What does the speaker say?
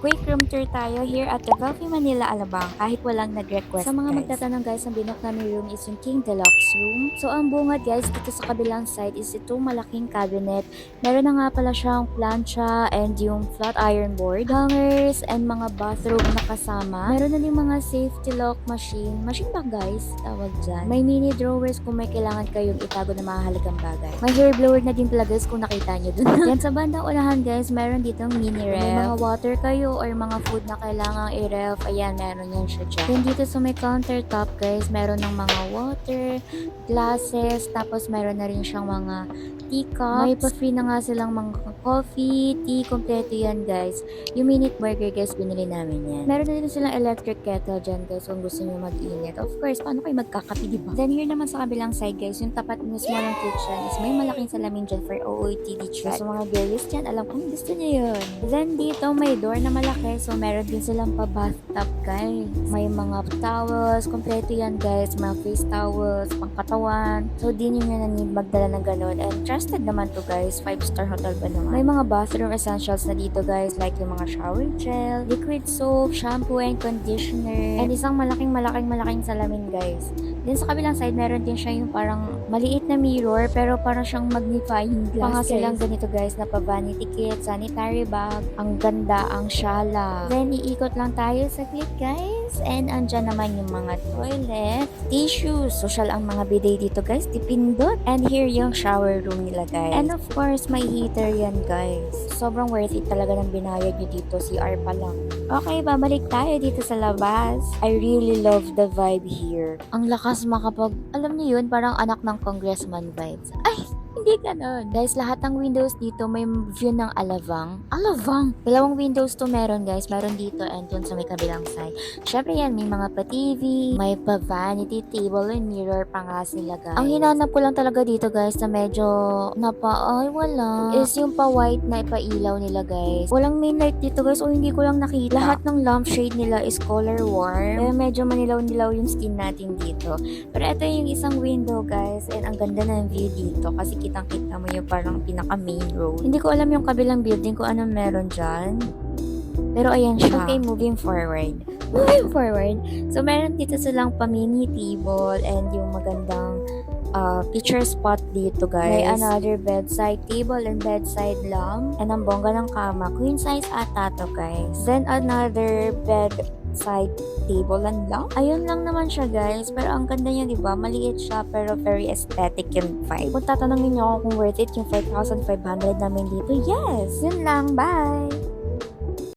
quick room tour tayo here at the Velvy Manila Alabang kahit walang nag-request. Sa mga magtatanong guys, ang binook namin room is yung King Deluxe room. So ang bungad guys, dito sa kabilang side is itong malaking cabinet. Meron na nga pala siyang plancha and yung flat iron board, hangers, and mga bathroom na kasama. Meron na din mga safety lock machine. Machine ba guys? Tawag dyan. May mini drawers kung may kailangan kayong itago na mahalagang bagay. May hair blower na din pala guys kung nakita nyo dun. Yan sa bandang unahan guys, meron ditong mini ref. May mga water kayo or mga food na kailangang i-ref. Ayan, meron yan siya dyan. Then dito sa may countertop guys, meron ng mga water, glasses, tapos meron na rin siyang mga teacups. May pa-free na nga silang mga coffee, tea, kompleto yan guys. Yung minute burger guys, binili namin yan. Meron na din silang electric kettle dyan guys kung gusto nyo mag-init. Of course, paano kayo magkakape, diba? Then here naman sa kabilang side guys, yung tapat mismo ng kitchen is may malaking salamin dyan for OOTD chat. So mga girlies dyan, alam kong gusto nyo yun. Then dito may door na malaki, so meron din silang pa-bathtub guys. May mga towels, kompleto yan guys. Mga face towels, pangkatawan. So di nyo na need magdala ng ganun. And trusted naman to guys, 5-star hotel ba naman. May mga bathroom essentials na dito guys, like yung mga shower gel, liquid soap, shampoo and conditioner, and isang malaking salamin guys. Then sa kabilang side, meron din siya yung parang maliit na mirror, pero parang siyang magnifying glass. Panga silang ganito guys, na pa-vanity kit, sanitary bag, ang ganda, ang syala. Then iikot lang tayo saglit guys, and andyan naman yung mga toilet, tissues, social ang mga bidet dito guys, dipindot. And here yung shower room nila guys. And of course, may heater yan guys. Sobrang worth it talaga ng binayad nyo dito, CR pa lang. Okay, babalik tayo dito sa labas. I really love the vibe here. Ang lakas makapag, alam niyo yun, parang anak ng congressman vibes. Ay, hindi ganon. Guys, lahat ng windows dito may view ng Alabang. Alabang! Dalawang windows to meron guys. Meron dito and dun sa may kabilang side. Syempre yan, may mga pa-TV, may pa-vanity table and mirror pa nga sila guys. Ang hinanap ko lang talaga dito guys na medyo wala. Is yung pa-white na ipailaw nila guys. Walang main light dito guys o hindi ko lang nakita. Lahat ng lampshade nila is color warm. Kaya medyo manilaw-nilaw yung skin natin dito. Pero ito yung isang window guys and ang ganda ng view dito kasi kitang-kita mo yung parang pinaka-main road. Hindi ko alam yung kabilang building kung anong meron dyan. Pero ayan siya. Okay, moving forward. So, meron dito silang pa-mini table and yung magandang picture spot dito guys. May another bedside table and bedside lamp. And ang bongga ng kama. Queen size ata to guys. Then another bedside table and lamp. Ayun lang naman siya guys. Pero ang ganda niya diba? Maliit siya pero very aesthetic and vibe. Kung tatanungin niyo ako kung worth it yung 5,500 namin dito, yes! Yun lang, bye!